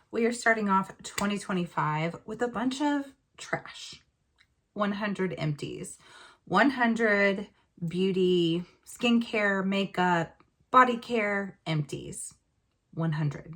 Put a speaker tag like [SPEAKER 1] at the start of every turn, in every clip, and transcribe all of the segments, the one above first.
[SPEAKER 1] We are starting off 2025 with a bunch of trash. 100 empties, 100 beauty, skincare, makeup, body care empties. 100.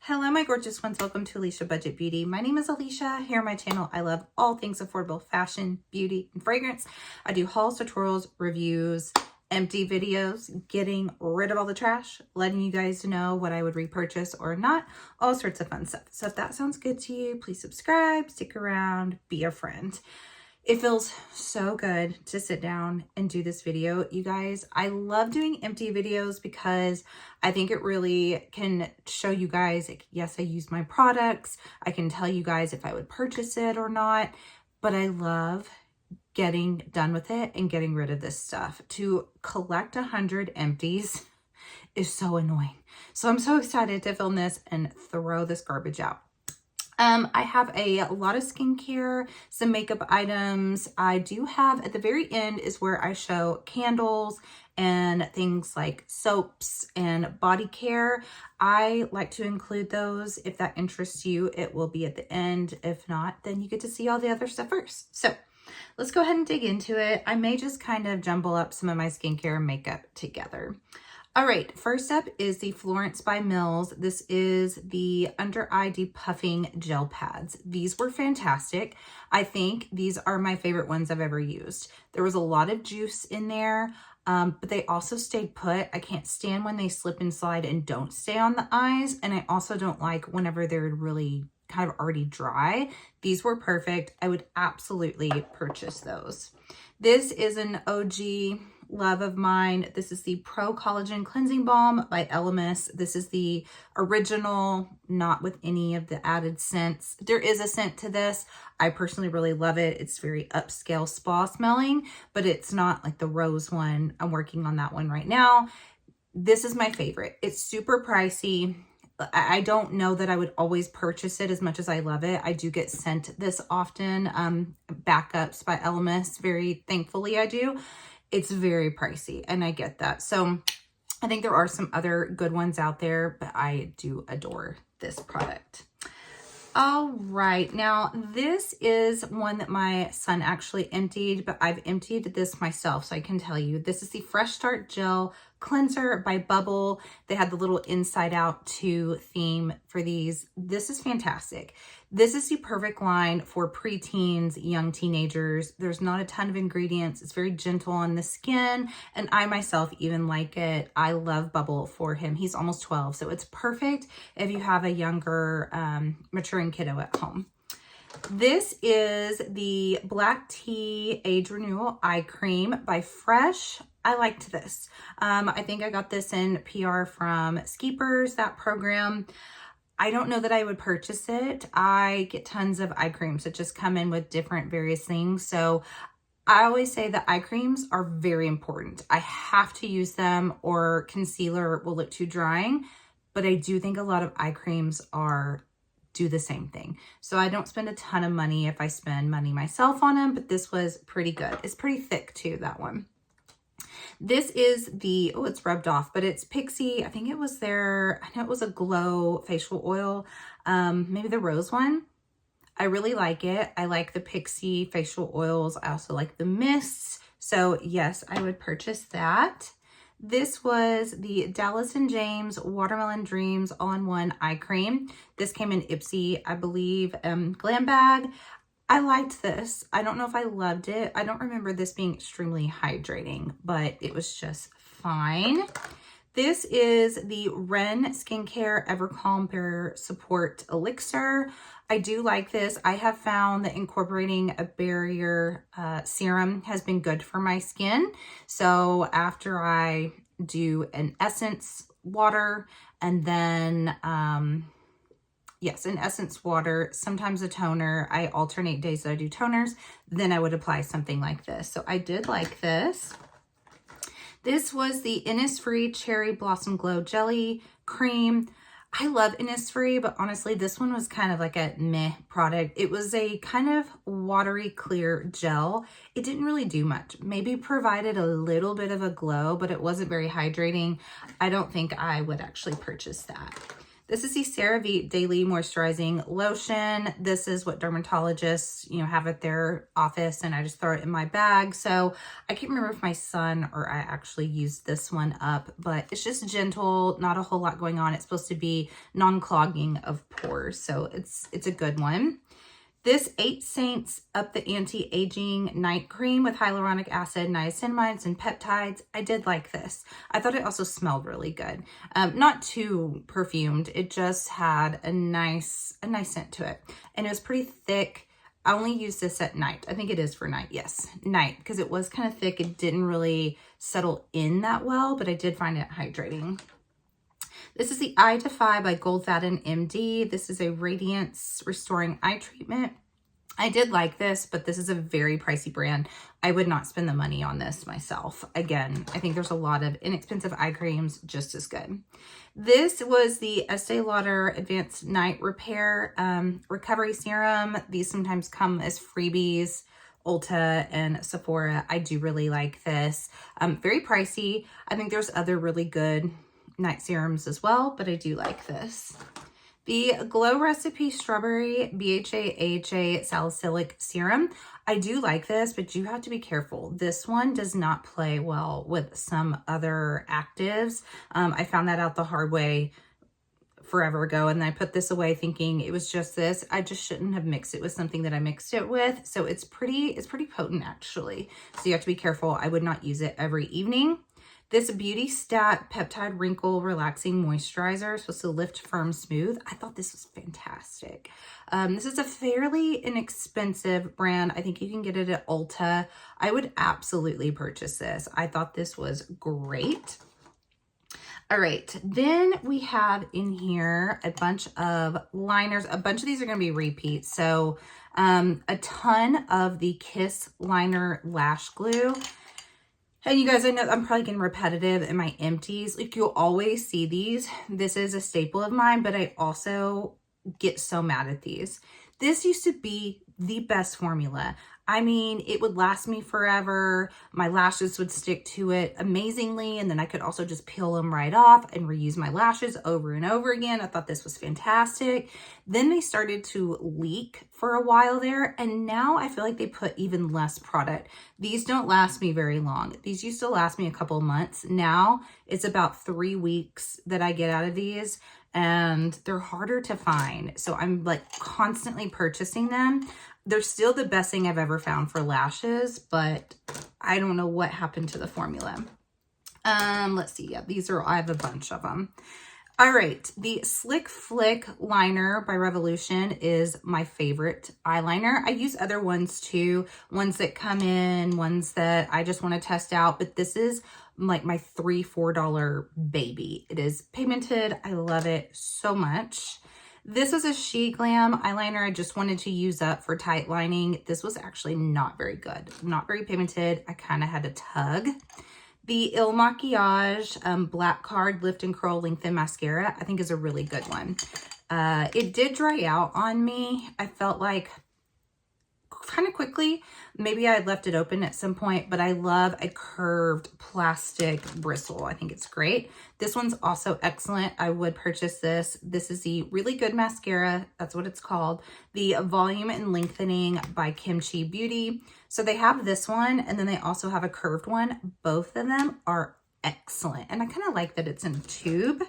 [SPEAKER 1] Hello, my gorgeous ones. Welcome to Aleisha Budget Beauty. My name is Aleisha. Here on my channel, I love all things affordable fashion, beauty, and fragrance. I do hauls, tutorials, reviews, empty videos, getting rid of all the trash, letting you guys know what I would repurchase or not, all sorts of fun stuff. So if that sounds good to you, please subscribe, stick around, be a friend. It feels so good to sit down and do this video, you guys. I love doing empty videos because I think it really can show you guys, like, yes, I use my products. I can tell you guys if I would purchase it or not, but I love getting done with it and getting rid of this stuff. To collect 100 empties is so annoying. So I'm so excited to film this and throw this garbage out. I have a lot of skincare, some makeup items. I do have, at the very end is where I show candles and things like soaps and body care. I like to include those. If that interests you, it will be at the end. If not, then you get to see all the other stuff first. So let's go ahead and dig into it. I may just kind of jumble up some of my skincare and makeup together. All right, first up is the Florence by Mews. This is the under eye depuffing gel pads. These were fantastic. I think these are my favorite ones I've ever used. There was a lot of juice in there, but they also stayed put. I can't stand when they slip and slide and don't stay on the eyes. And I also don't like whenever they're really kind of already dry. These were perfect. I would absolutely purchase those. This is an OG love of mine. This is the Pro Collagen Cleansing Balm by ALEISHA. This is the original, not with any of the added scents. There is a scent to this. I personally really love it. It's very upscale spa smelling, but it's not like the rose one. I'm working on that one right now. This is my favorite. It's super pricey. I don't know that I would always purchase it as much as I love it. I do get sent this often. Backups by ALEISHA. Very thankfully I do. It's very pricey and I get that. So I think there are some other good ones out there, but I do adore this product. All right, now this is one that my son actually emptied, but I've emptied this myself, so I can tell you. This is the Fresh Start Gel Cleanser by Bubble. They had the little Inside Out 2 theme for these. This is fantastic. This is the perfect line for preteens, young teenagers. There's not a ton of ingredients. It's very gentle on the skin, and I myself even like it. I love Bubble for him. He's almost 12, so it's perfect if you have a younger, maturing kiddo at home. This is the Black Tea Age Renewal Eye Cream by Fresh. I liked this. I think I got this in PR from Skeepers, that program. I don't know that I would purchase it. I get tons of eye creams that just come in with different various things. So I always say that eye creams are very important. I have to use them or concealer will look too drying. But I do think a lot of eye creams do the same thing. So I don't spend a ton of money if I spend money myself on them, but this was pretty good. It's pretty thick too, that one. This is the, oh, it's rubbed off, but it's Pixi. I think it was their, I know it was a glow facial oil. Maybe the rose one. I really like it. I like the Pixi facial oils. I also like the mists. So yes, I would purchase that. This was the Dallas & James Watermelon Dreams All-in-One Eye Cream. This came in Ipsy, I believe, Glam Bag. I liked this. I don't know if I loved it. I don't remember this being extremely hydrating, but it was just fine. This is the Ren Skincare Evercalm Barrier Support Elixir. I do like this. I have found that incorporating a barrier serum has been good for my skin. So after I do an essence water and then yes, an essence water, sometimes a toner. I alternate days that I do toners. Then I would apply something like this. So I did like this. This was the Innisfree Cherry Blossom Glow Jelly Cream. I love Innisfree, but honestly, this one was kind of like a meh product. It was a kind of watery, clear gel. It didn't really do much. Maybe provided a little bit of a glow, but it wasn't very hydrating. I don't think I would actually purchase that. This is the CeraVe Daily Moisturizing Lotion. This is what dermatologists, have at their office, and I just throw it in my bag. So I can't remember if my son or I actually used this one up, but it's just gentle, not a whole lot going on. It's supposed to be non-clogging of pores, so it's a good one. This 8 Saints Up the Anti-Aging Night Cream with hyaluronic acid, niacinamides, and peptides. I did like this. I thought it also smelled really good. Not too perfumed. It just had a nice scent to it. And it was pretty thick. I only used this at night. I think it is for night. Yes, night. Because it was kind of thick. It didn't really settle in that well, but I did find it hydrating. This is the Eye Defy by Goldfaden MD. This is a radiance restoring eye treatment. I did like this, but this is a very pricey brand. I would not spend the money on this myself. Again, I think there's a lot of inexpensive eye creams just as good. This was the Estee Lauder Advanced Night Repair Recovery Serum. These sometimes come as freebies. Ulta and Sephora. I do really like this. Very pricey. I think there's other really good night serums as well, but I do like this. The Glow Recipe Strawberry BHA AHA Salicylic Serum. I do like this, but you have to be careful. This one does not play well with some other actives. I found that out the hard way forever ago, and I put this away thinking it was just this. I just shouldn't have mixed it with something that I mixed it with. So it's pretty potent actually. So you have to be careful. I would not use it every evening. This Beauty Stat Peptide Wrinkle Relaxing Moisturizer, supposed to lift, firm, smooth. I thought this was fantastic. This is a fairly inexpensive brand. I think you can get it at Ulta. I would absolutely purchase this. I thought this was great. All right, then we have in here a bunch of liners. A bunch of these are going to be repeats. So a ton of the Kiss Liner Lash Glue. And you guys, I know I'm probably getting repetitive in my empties. Like, you'll always see these. This is a staple of mine, but I also get so mad at these. This used to be the best formula. I mean, it would last me forever. My lashes would stick to it amazingly. And then I could also just peel them right off and reuse my lashes over and over again. I thought this was fantastic. Then they started to leak for a while there. And now I feel like they put even less product. These don't last me very long. These used to last me a couple of months. Now it's about 3 weeks that I get out of these. And they're harder to find. So I'm like constantly purchasing them. They're still the best thing I've ever found for lashes, but I don't know what happened to the formula. Let's see. Yeah, I have a bunch of them. All right. The Slick Flick Liner by Revolution is my favorite eyeliner. I use other ones too. Ones that come in, ones that I just want to test out, but this is like my $3, $4 baby. It is pigmented. I love it so much. This is a She Glam eyeliner I just wanted to use up for tight lining. This was actually not very good. Not very pigmented. I kind of had to tug. The Il Makiage Black Card Lift and Curl Lengthen Mascara, I think is a really good one. It did dry out on me. I felt like kind of quickly. Maybe I left it open at some point, but I love a curved plastic bristle. I think it's great. This one's also excellent. I would purchase this. This is the Really Good Mascara. That's what it's called. The Volume and Lengthening by Kimchi Beauty. So they have this one, and then they also have a curved one. Both of them are excellent. And I kind of like that it's in a tube.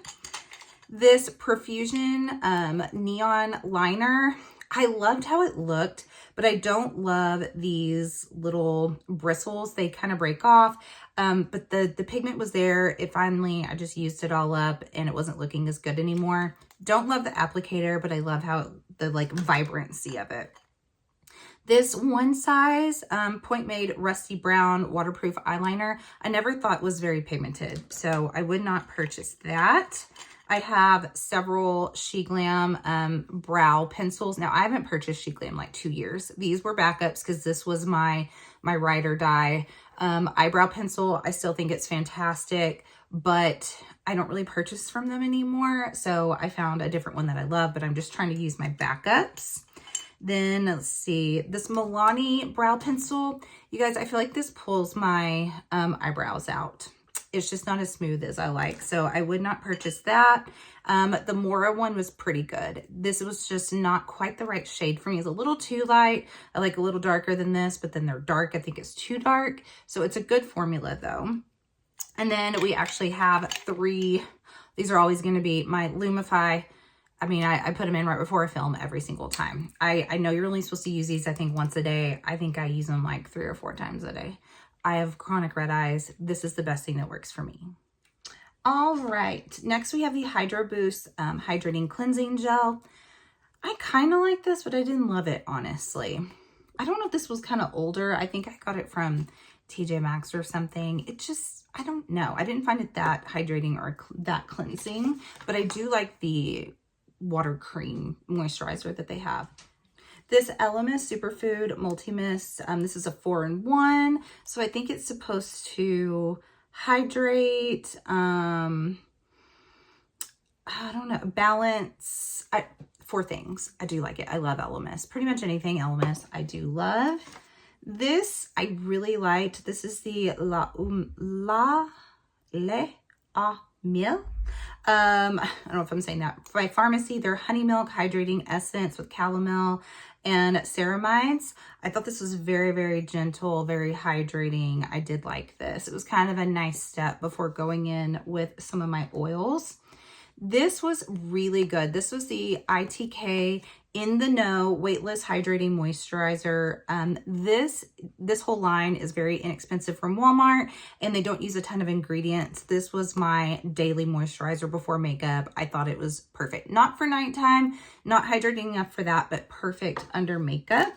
[SPEAKER 1] This Perfusion Neon Liner. I loved how it looked, but I don't love these little bristles. They kind of break off, but the pigment was there. I just used it all up and it wasn't looking as good anymore. Don't love the applicator, but I love how the like vibrancy of it. This One Size Point Made Rusty Brown Waterproof Eyeliner, I never thought was very pigmented, so I would not purchase that. I have several She Glam brow pencils. Now, I haven't purchased She Glam like 2 years. These were backups because this was my ride or die eyebrow pencil. I still think it's fantastic, but I don't really purchase from them anymore. So I found a different one that I love, but I'm just trying to use my backups. Then let's see, this Milani brow pencil. You guys, I feel like this pulls my eyebrows out. It's just not as smooth as I like. So I would not purchase that. The Mora one was pretty good. This was just not quite the right shade for me. It's a little too light. I like a little darker than this, but then they're dark. I think it's too dark. So it's a good formula though. And then we actually have 3. These are always going to be my Lumify. I mean, I put them in right before I film every single time. I know you're only supposed to use these, I think, once a day. I think I use them like 3 or 4 times a day. I have chronic red eyes. This is the best thing that works for me. All right. Next, we have the Hydro Boost Hydrating Cleansing Gel. I kind of like this, but I didn't love it, honestly. I don't know if this was kind of older. I think I got it from TJ Maxx or something. It just, I don't know. I didn't find it that hydrating or that cleansing, but I do like the water cream moisturizer that they have. This ALEISHA Superfood Multi-Mist, this is a 4-in-1. So I think it's supposed to hydrate, I don't know, balance, 4 things. I do like it. I love ALEISHA. Pretty much anything ALEISHA I do love. This I really liked. This is the Miel. I don't know if I'm saying that. By Pharmacy, their Honey Milk Hydrating Essence with Calomel and ceramides. I thought this was very, very gentle, very hydrating. I did like this. It was kind of a nice step before going in with some of my oils. This was really good. This was the ITK In the Know Weightless Hydrating Moisturizer. This whole line is very inexpensive from Walmart, and they don't use a ton of ingredients. This was my daily moisturizer before makeup. I thought it was perfect. Not for nighttime, not hydrating enough for that, but perfect under makeup.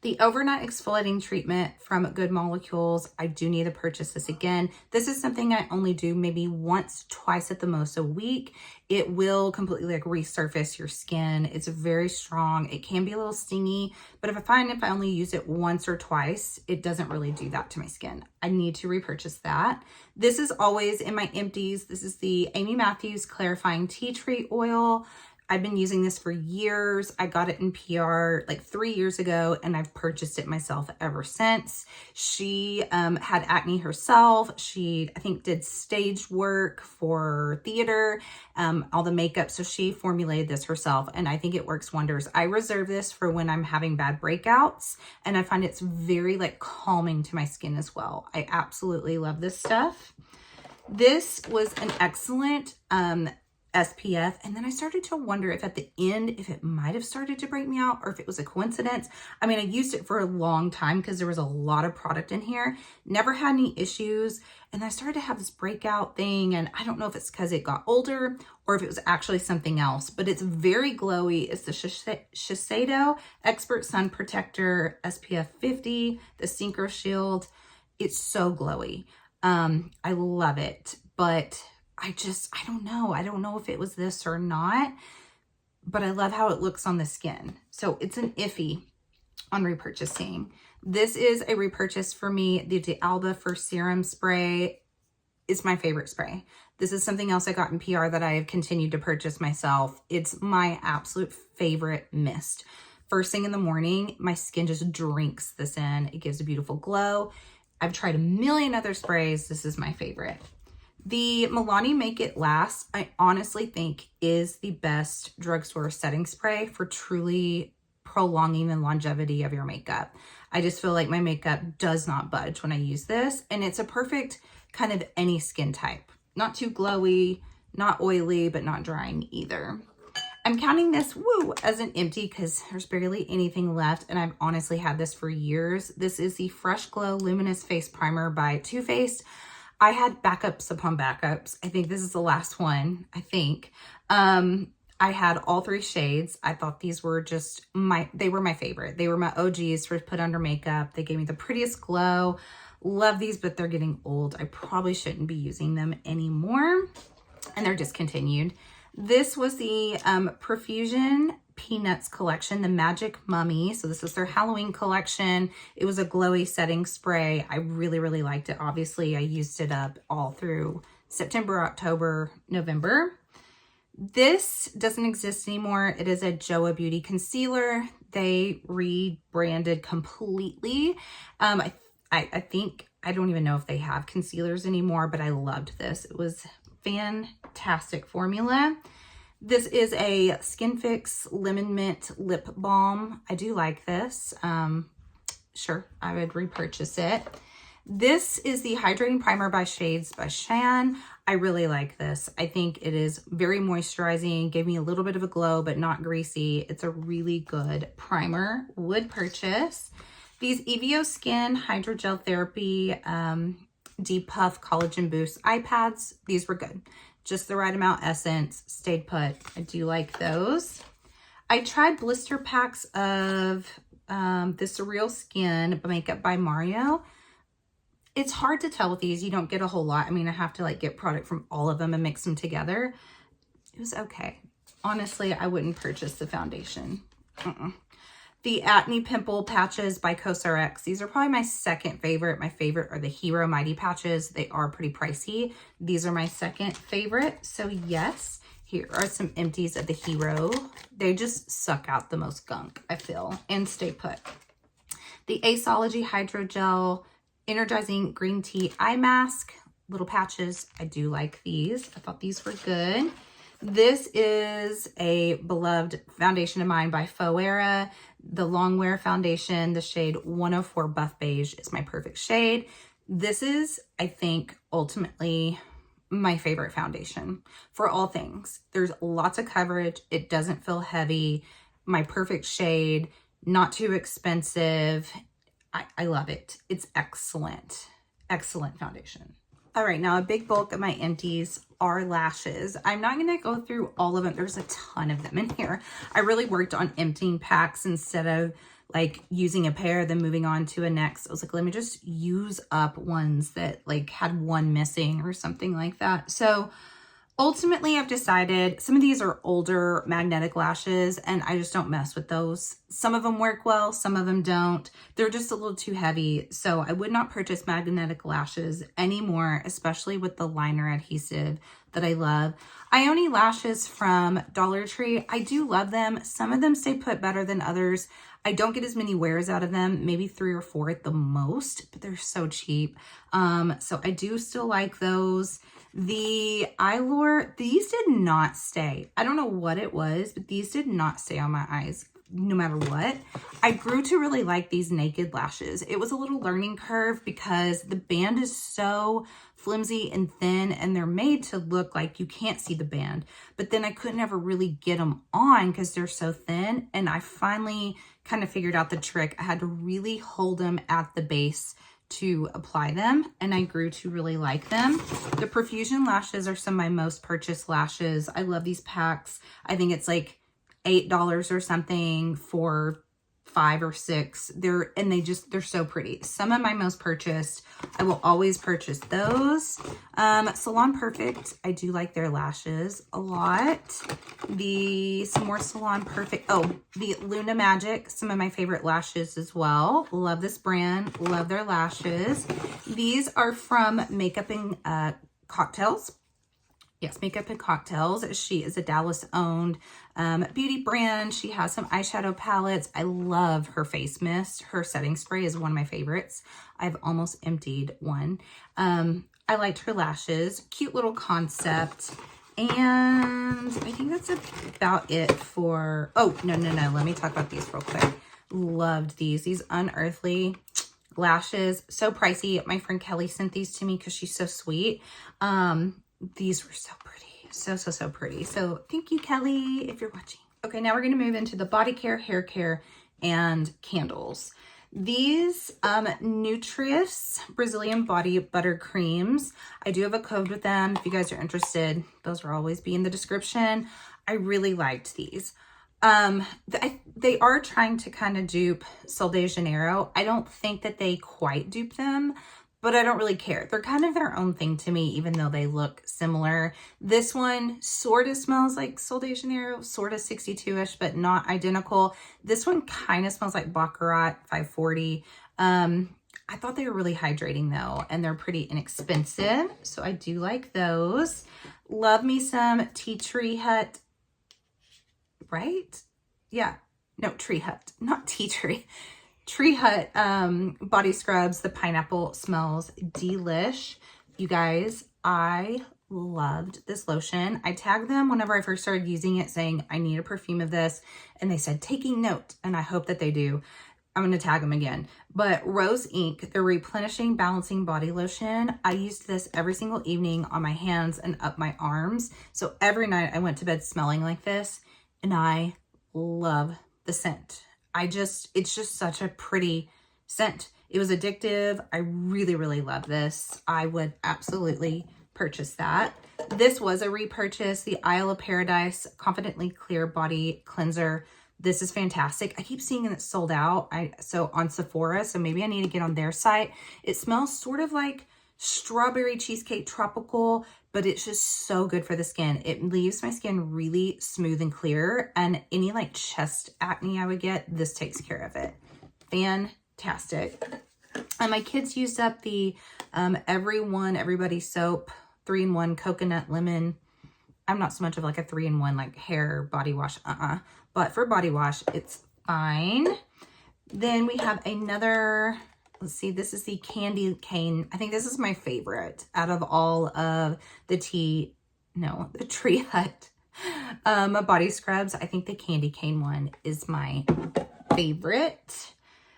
[SPEAKER 1] The Overnight Exfoliating Treatment from Good Molecules. I do need to purchase this again. This is something I only do maybe once, twice at the most a week. It will completely like resurface your skin. It's very strong. It can be a little stingy, but if I only use it once or twice, it doesn't really do that to my skin. I need to repurchase that. This is always in my empties. This is the Amy Matthews Clarifying Tea Tree Oil. I've been using this for years. I got it in PR like 3 years ago, and I've purchased it myself ever since. She had acne herself. She, I think, did stage work for theater, all the makeup. So she formulated this herself, and I think it works wonders. I reserve this for when I'm having bad breakouts, and I find it's very like calming to my skin as well. I absolutely love this stuff. This was an excellent SPF, and then I started to wonder if at the end, if it might have started to break me out or if it was a coincidence. I mean, I used it for a long time because there was a lot of product in here, never had any issues, and I started to have this breakout thing, and I don't know if it's because it got older or if it was actually something else, but it's very glowy. It's the Shiseido Expert Sun Protector SPF 50, the Synchro Shield. It's so glowy. I love it, but I don't know. I don't know if it was this or not, but I love how it looks on the skin. So it's an iffy on repurchasing. This is a repurchase for me. The Alba for Serum Spray is my favorite spray. This is something else I got in PR that I have continued to purchase myself. It's my absolute favorite mist. First thing in the morning, my skin just drinks this in. It gives a beautiful glow. I've tried a million other sprays. This is my favorite. The Milani Make It Last, I honestly think is the best drugstore setting spray for truly prolonging the longevity of your makeup. I just feel like my makeup does not budge when I use this, and it's a perfect kind of any skin type. Not too glowy, not oily, but not drying either. I'm counting this, as an empty because there's barely anything left, and I've honestly had this for years. This is the Fresh Glow Luminous Face Primer by Too Faced. I had backups upon backups. I think this is the last one, I think. I had all 3 shades. I thought these were just they were my favorite. They were my OGs for put under makeup. They gave me the prettiest glow. Love these, but they're getting old. I probably shouldn't be using them anymore, and they're discontinued. This was the Perfusion Peanuts collection, the Magic Mummy. So this is their Halloween collection. It was a glowy setting spray. I really, really liked it. Obviously, I used it up all through September, October, November. This doesn't exist anymore. It is a Joma Beauty concealer. They rebranded completely. I think I don't even know if they have concealers anymore, but I loved this. It was fantastic formula. This is a Skin Fix Lemon Mint Lip Balm. I do like this. Sure, I would repurchase it. This is the Hydrating Primer by Shades by Shan. I really like this. I think it is very moisturizing, gave me a little bit of a glow, but not greasy. It's a really good primer. Would purchase. These EVO Skin Hydrogel Therapy Depuff Collagen Boost eye pads. These were good. Just the right amount essence. Stayed put. I do like those. I tried blister packs of the Surreal Skin Makeup by Mario. It's hard to tell with these. You don't get a whole lot. I mean, I have to like get product from all of them and mix them together. It was okay. Honestly, I wouldn't purchase the foundation. The Acne Pimple Patches by CosRX. These are probably my second favorite. My favorite are the Hero Mighty Patches. They are pretty pricey. These are my second favorite. So yes, here are some empties of the Hero. They just suck out the most gunk, I feel, and stay put. The Aceology Hydrogel Energizing Green Tea Eye Mask. Little patches. I do like these. I thought these were good. This is a beloved foundation of mine by Foera. The Longwear Foundation, the shade 104 Buff Beige is my perfect shade. This is, I think, ultimately my favorite foundation for all things. There's lots of coverage. It doesn't feel heavy. My perfect shade, not too expensive. I love it. It's excellent. Excellent foundation. All right, now a big bulk of my empties are lashes. I'm not going to go through all of them. There's a ton of them in here. I really worked on emptying packs instead of like using a pair, then moving on to a next. I was like, let me just use up ones that like had one missing or something like that. So ultimately, I've decided some of these are older magnetic lashes and I just don't mess with those. Some of them work well, some of them don't. They're just a little too heavy. So I would not purchase magnetic lashes anymore, especially with the liner adhesive that I love. Ioni lashes from Dollar Tree. I do love them. Some of them stay put better than others. I don't get as many wears out of them, maybe 3 or 4 at the most, but they're so cheap. So I do still like those. The Eyelure, these did not stay. I don't know what it was, but these did not stay on my eyes no matter what. I grew to really like these naked lashes. It was a little learning curve because the band is so flimsy and thin and they're made to look like you can't see the band. But then I couldn't ever really get them on because they're so thin. And I finally kind of figured out the trick. I had to really hold them at the base to apply them, and I grew to really like them. The Profusion lashes are some of my most purchased lashes. I love these packs. I think it's like $8 or something for 5 or 6. They're so pretty. Some of my most purchased. I will always purchase those. Salon Perfect. I do like their lashes a lot. Some more Salon Perfect. Oh, the Luna Magic. Some of my favorite lashes as well. Love this brand. Love their lashes. These are from Makeup and Cocktails. Yes, Makeup and Cocktails. She is a Dallas-owned beauty brand. She has some eyeshadow palettes. I love her face mist. Her setting spray is one of my favorites. I've almost emptied one. I liked her lashes. Cute little concept. And I think that's about it for... Oh, no. Let me talk about these real quick. Loved these. These Unearthly lashes. So pricey. My friend Kelly sent these to me because she's so sweet. These were so pretty. So pretty. So thank you, Kelly, if you're watching. Okay, now we're going to move into the body care, hair care, and candles. These Nutrius Brazilian Body Butter Creams. I do have a code with them. If you guys are interested, those will always be in the description. I really liked these. They are trying to kind of dupe Sol de Janeiro. I don't think that they quite dupe them, but I don't really care. They're kind of their own thing to me, even though they look similar. This one sort of smells like Sol de Janeiro, sort of 62-ish, but not identical. This one kind of smells like Baccarat 540. I thought they were really hydrating though, and they're pretty inexpensive. So I do like those. Love me some Tea Tree Hut, right? Yeah, no, Tree Hut, not Tea Tree. Tree Hut body scrubs. The pineapple smells delish. You guys, I loved this lotion. I tagged them whenever I first started using it saying I need a perfume of this, and they said taking note, and I hope that they do. I'm going to tag them again. But Rose Ink, the replenishing balancing body lotion, I used this every single evening on my hands and up my arms. So every night I went to bed smelling like this, and I love the scent. It's just such a pretty scent. It was addictive. I really, really love this. I would absolutely purchase that. This was a repurchase, the Isle of Paradise Confidently Clear Body Cleanser. This is fantastic. I keep seeing it sold out. So on Sephora, so maybe I need to get on their site. It smells sort of like strawberry cheesecake tropical, but it's just so good for the skin. It leaves my skin really smooth and clear, and any like chest acne I would get, this takes care of it. Fantastic. And my kids used up the Everybody soap 3-in-1 coconut lemon. I'm not so much of like a 3-in-1 like hair body wash, but for body wash, it's fine. Then we have another, let's see, this is the Candy Cane. I think this is my favorite out of all of the Tree Hut body scrubs. I think the Candy Cane one is my favorite.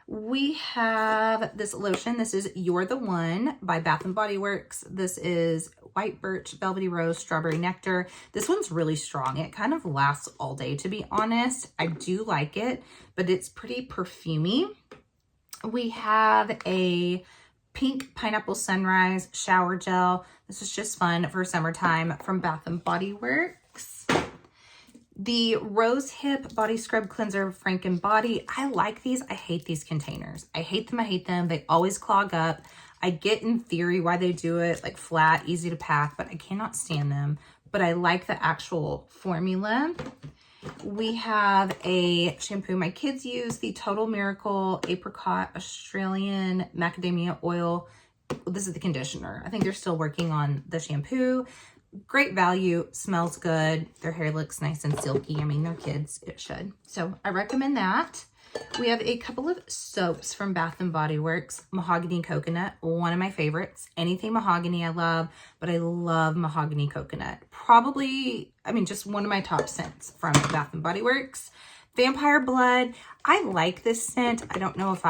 [SPEAKER 1] We have this lotion. This is You're the One by Bath & Body Works. This is White Birch, Velvety Rose, Strawberry Nectar. This one's really strong. It kind of lasts all day, to be honest. I do like it, but it's pretty perfumey. We have a Pink Pineapple Sunrise Shower Gel. This is just fun for summertime from Bath & Body Works. The Rose Hip Body Scrub Cleanser Franken Body. I like these. I hate these containers. I hate them. I hate them. They always clog up. I get in theory why they do it, like flat, easy to pack, but I cannot stand them. But I like the actual formula. We have a shampoo my kids use, the Total Miracle Apricot Australian Macadamia Oil. This is the conditioner. I think they're still working on the shampoo. Great value, smells good. Their hair looks nice and silky. I mean, they're kids, it should. So I recommend that. We have a couple of soaps from Bath & Body Works. Mahogany Coconut, one of my favorites. Anything mahogany I love, but I love Mahogany Coconut. Probably, I mean, just one of my top scents from Bath & Body Works. Vampire Blood, I like this scent. I don't know if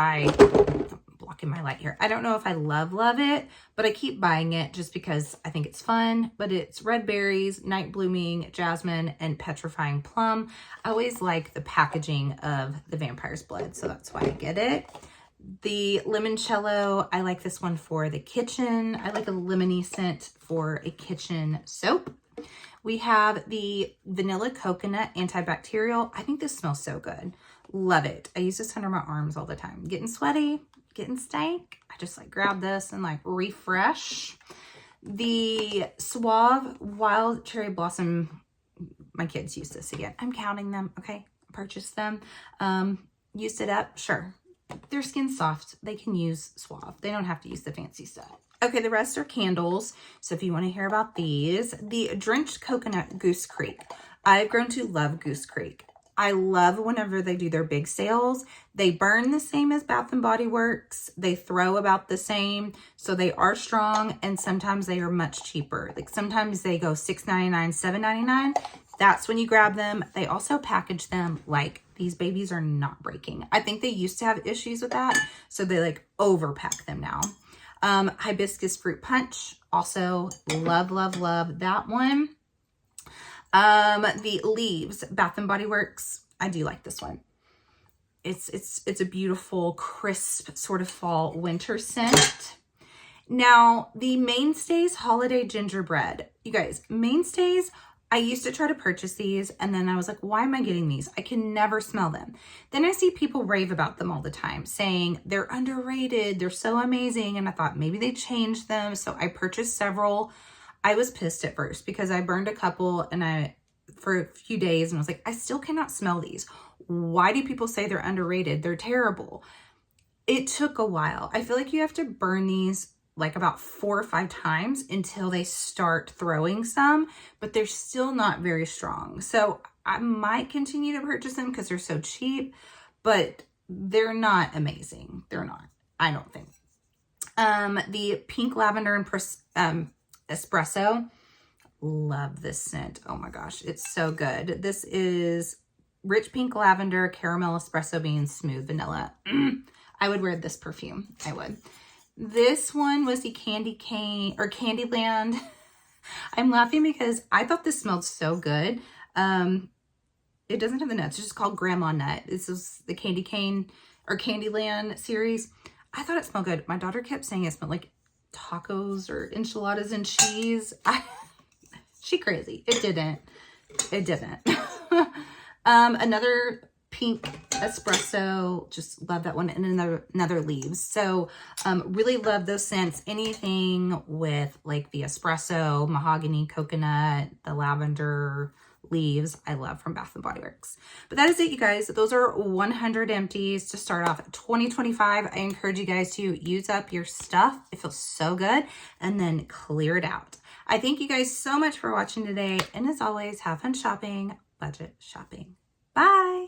[SPEAKER 1] blocking my light here. I don't know if I love it, but I keep buying it just because I think it's fun. But it's red berries, night blooming, jasmine, and petrifying plum. I always like the packaging of the Vampire's Blood, so that's why I get it. The Limoncello, I like this one for the kitchen. I like a lemony scent for a kitchen soap. We have the Vanilla Coconut Antibacterial. I think this smells so good. Love it. I use this under my arms all the time. Getting sweaty, getting stank. I just like grab this and like refresh. The Suave Wild Cherry Blossom. My kids use this again. I'm counting them. Okay. Purchased them. Used it up. Sure. Their skin's soft. They can use Suave. They don't have to use the fancy stuff. Okay, the rest are candles. So if you want to hear about these, the Drenched Coconut Goose Creek. I've grown to love Goose Creek. I love whenever they do their big sales. They burn the same as Bath & Body Works. They throw about the same. So they are strong, and sometimes they are much cheaper. Like sometimes they go $6.99, $7.99. That's when you grab them. They also package them like these babies are not breaking. I think they used to have issues with that, so they like overpack them now. Hibiscus Fruit Punch. Also love that one. The Leaves, Bath & Body Works. I do like this one. It's a beautiful, crisp sort of fall winter scent. Now, the Mainstays Holiday Gingerbread. You guys, Mainstays, I used to try to purchase these, and then I was like, why am I getting these? I can never smell them. Then I see people rave about them all the time, saying they're underrated, they're so amazing, and I thought maybe they changed them, so I purchased several. I was pissed at first because I burned a couple for a few days, and I was like, I still cannot smell these. Why do people say they're underrated? They're terrible. It took a while. I feel like you have to burn these like about 4 or 5 times until they start throwing some, but they're still not very strong. So I might continue to purchase them because they're so cheap, but they're not amazing. They're not, I don't think. The Pink Lavender and Espresso. Love this scent. Oh my gosh, it's so good. This is Rich Pink Lavender, Caramel Espresso Beans, Smooth Vanilla. I would wear this perfume. I would. This one was the Candy Cane or Candyland. I'm laughing because I thought this smelled so good. It doesn't have the nuts. It's just called Grandma Nut. This is the Candy Cane or Candyland series. I thought it smelled good. My daughter kept saying it smelled like tacos or enchiladas and cheese. She crazy. It didn't. It didn't. Another Pink Espresso. Just love that one. And another Leaves. So really love those scents. Anything with like the espresso, mahogany, coconut, the lavender, Leaves, I love from Bath & Body Works. But that is it, you guys. Those are 100 empties to start off 2025. I encourage you guys to use up your stuff. It feels so good. And then clear it out. I thank you guys so much for watching today. And as always, have fun shopping, budget shopping. Bye.